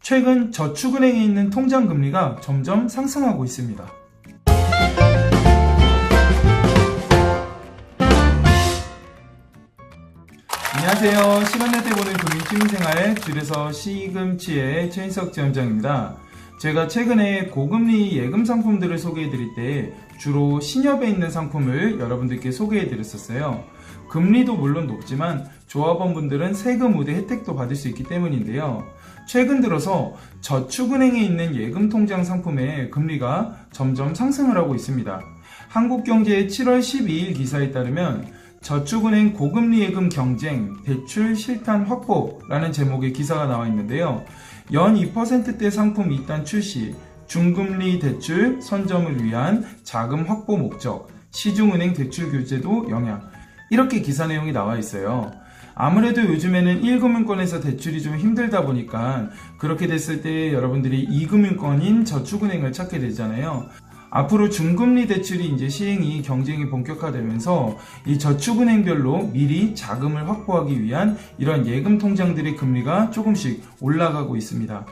최근 저축은행에 있는 통장 금리가 점점 상승하고 있습니다. 안녕하세요. 시간 날 때 보는 금융 취미생활, 줄여서 시금치의 최인석 지원장입니다. 제가 최근에 고금리 예금 상품들을 소개해드릴 때 주로 신협에 있는 상품을 여러분들께 소개해드렸었어요. 금리도 물론 높지만 조합원분들은 세금 우대 혜택도 받을 수 있기 때문인데요. 최근 들어서 저축은행에 있는 예금 통장 상품의 금리가 점점 상승을 하고 있습니다. 한국경제의 7월 12일 기사에 따르면 저축은행 고금리 예금 경쟁, 대출 실탄 확보라는 제목의 기사가 나와 있는데요. 연 2%대 상품 2단 출시, 중금리 대출 선점을 위한 자금 확보 목적, 시중은행 대출 규제도 영향, 이렇게 기사 내용이 나와 있어요. 아무래도 요즘에는 1금융권에서 대출이 좀 힘들다 보니까 그렇게 됐을 때 여러분들이 2금융권인 저축은행을 찾게 되잖아요. 앞으로 중금리 대출이 이제 시행이 경쟁이 본격화되면서 이 저축은행별로 미리 자금을 확보하기 위한 이런 예금 통장들의 금리가 조금씩 올라가고 있습니다.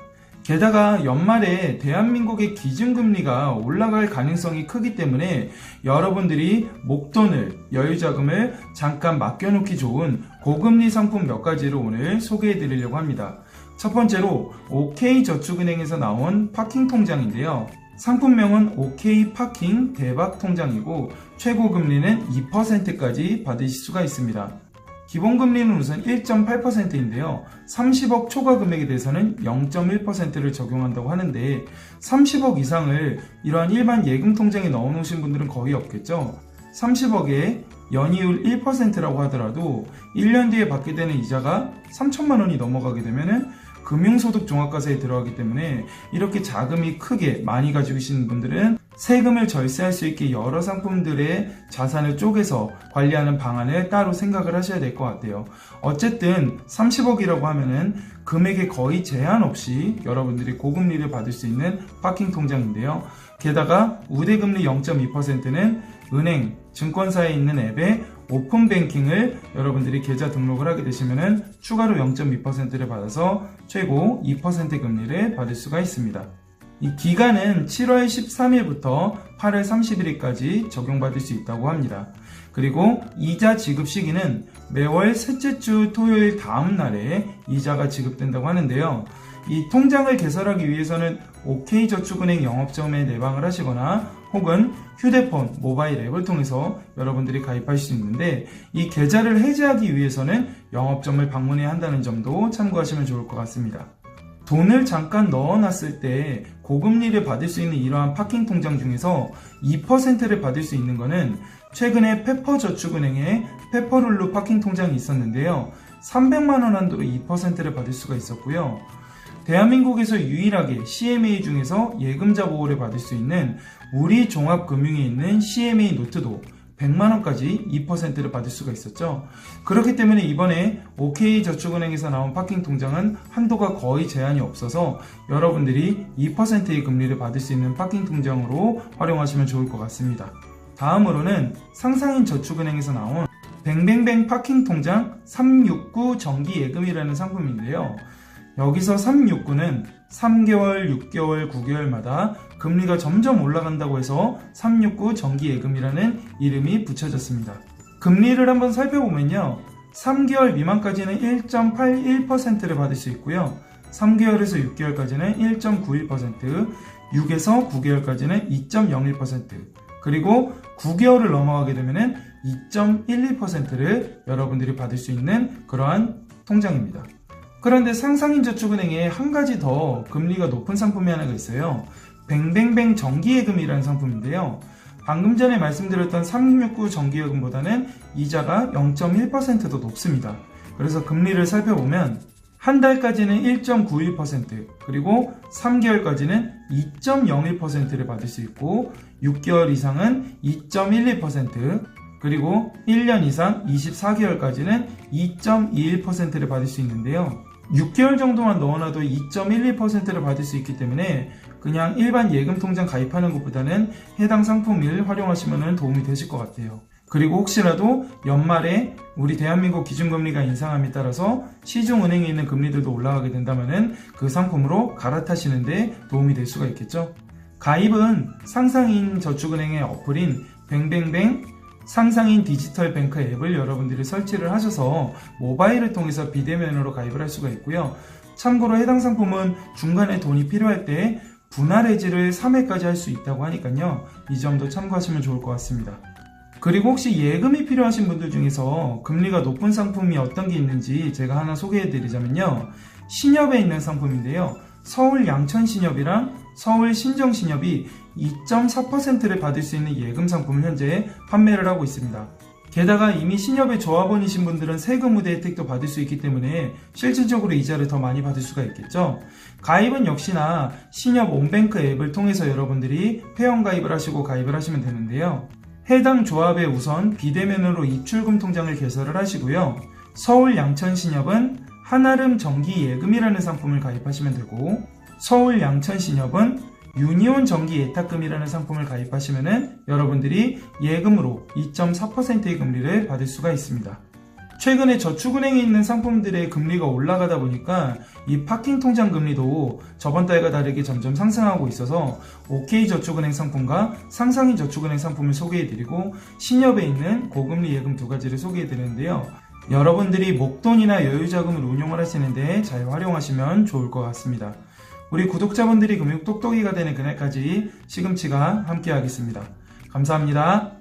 게다가 연말에 대한민국의 기준금리가 올라갈 가능성이 크기 때문에 여러분들이 목돈을, 여유자금을 잠깐 맡겨놓기 좋은 고금리 상품 몇 가지를 오늘 소개해 드리려고 합니다. 첫 번째로 OK저축은행에서 나온 파킹 통장인데요. 상품명은 OK 파킹 대박 통장이고 최고 금리는 2%까지 받으실 수가 있습니다. 기본금리는 우선 1.8%인데요. 30억 초과 금액에 대해서는 0.1%를 적용한다고 하는데 30억 이상을 이러한 일반 예금 통장에 넣어놓으신 분들은 거의 없겠죠. 30억에 연이율 1%라고 하더라도 1년 뒤에 받게 되는 이자가 3천만 원이 넘어가게 되면은 금융소득 종합과세에 들어가기 때문에 이렇게 자금이 크게 많이 가지고 계시는 분들은 세금을 절세할 수 있게 여러 상품들의 자산을 쪼개서 관리하는 방안을 따로 생각을 하셔야 될 것 같아요. 어쨌든 30억이라고 하면은 금액에 거의 제한 없이 여러분들이 고금리를 받을 수 있는 파킹 통장인데요. 게다가 우대금리 0.2%는 은행, 증권사에 있는 앱에 오픈뱅킹을 여러분들이 계좌 등록을 하게 되시면 추가로 0.2%를 받아서 최고 2% 금리를 받을 수가 있습니다. 이 기간은 7월 13일부터 8월 31일까지 적용받을 수 있다고 합니다. 그리고 이자 지급 시기는 매월 셋째 주 토요일 다음 날에 이자가 지급된다고 하는데요. 이 통장을 개설하기 위해서는 OK저축은행 영업점에 내방을 하시거나 혹은 휴대폰, 모바일 앱을 통해서 여러분들이 가입하실 수 있는데 이 계좌를 해지하기 위해서는 영업점을 방문해야 한다는 점도 참고하시면 좋을 것 같습니다. 돈을 잠깐 넣어놨을 때 고금리를 받을 수 있는 이러한 파킹 통장 중에서 2%를 받을 수 있는 거는 최근에 페퍼저축은행에 페퍼룰루 파킹 통장이 있었는데요. 300만원 한도로 2%를 받을 수가 있었고요. 대한민국에서 유일하게 CMA 중에서 예금자 보호를 받을 수 있는 우리종합금융에 있는 CMA 노트도 100만원까지 2%를 받을 수가 있었죠. 그렇기 때문에 이번에 OK저축은행에서 나온 파킹 통장은 한도가 거의 제한이 없어서 여러분들이 2%의 금리를 받을 수 있는 파킹 통장으로 활용하시면 좋을 것 같습니다. 다음으로는 상상인저축은행에서 나온 뱅뱅뱅 파킹 통장 369 정기예금이라는 상품인데요. 여기서 369는 3개월, 6개월, 9개월마다 금리가 점점 올라간다고 해서 369 정기예금이라는 이름이 붙여졌습니다. 금리를 한번 살펴보면요. 3개월 미만까지는 1.81%를 받을 수 있고요. 3개월에서 6개월까지는 1.91%, 6에서 9개월까지는 2.01%, 그리고 9개월을 넘어가게 되면 2.12%를 여러분들이 받을 수 있는 그러한 통장입니다. 그런데 상상인저축은행에 한 가지 더 금리가 높은 상품이 하나가 있어요. 뱅뱅뱅 정기예금이라는 상품인데요. 방금 전에 말씀드렸던 369 정기예금보다는 이자가 0.1% 더 높습니다. 그래서 금리를 살펴보면 한 달까지는 1.91%, 그리고 3개월까지는 2.01%를 받을 수 있고 6개월 이상은 2.12%, 그리고 1년 이상 24개월까지는 2.21%를 받을 수 있는데요. 6개월 정도만 넣어놔도 2.12%를 받을 수 있기 때문에 그냥 일반 예금 통장 가입하는 것보다는 해당 상품을 활용하시면 도움이 되실 것 같아요. 그리고 혹시라도 연말에 우리 대한민국 기준금리가 인상함에 따라서 시중은행에 있는 금리들도 올라가게 된다면 그 상품으로 갈아타시는 데 도움이 될 수가 있겠죠. 가입은 상상인 저축은행의 어플인 뱅뱅뱅 상상인 디지털 뱅크 앱을 여러분들이 설치를 하셔서 모바일을 통해서 비대면으로 가입을 할 수가 있고요. 참고로 해당 상품은 중간에 돈이 필요할 때 분할 해지를 3회까지 할 수 있다고 하니까요. 이 점도 참고하시면 좋을 것 같습니다. 그리고 혹시 예금이 필요하신 분들 중에서 금리가 높은 상품이 어떤 게 있는지 제가 하나 소개해 드리자면요. 신협에 있는 상품인데요. 서울 양천신협이랑 서울 신정신협이 2.4%를 받을 수 있는 예금 상품을 현재 판매를 하고 있습니다. 게다가 이미 신협의 조합원이신 분들은 세금 우대 혜택도 받을 수 있기 때문에 실질적으로 이자를 더 많이 받을 수가 있겠죠. 가입은 역시나 신협 온뱅크 앱을 통해서 여러분들이 회원가입을 하시고 가입을 하시면 되는데요. 해당 조합에 우선 비대면으로 입출금 통장을 개설을 하시고요. 서울 양천신협은 한아름 정기예금이라는 상품을 가입하시면 되고, 서울 양천신협은 유니온 정기예탁금이라는 상품을 가입하시면 여러분들이 예금으로 2.4%의 금리를 받을 수가 있습니다. 최근에 저축은행에 있는 상품들의 금리가 올라가다 보니까 이 파킹통장 금리도 저번 달과 다르게 점점 상승하고 있어서 OK저축은행 상품과 상상인 저축은행 상품을 소개해드리고 신협에 있는 고금리 예금 두 가지를 소개해드리는데요. 여러분들이 목돈이나 여유자금을 운용을 하시는데 잘 활용하시면 좋을 것 같습니다. 우리 구독자분들이 금융 똑똑이가 되는 그날까지 시금치가 함께 하겠습니다. 감사합니다.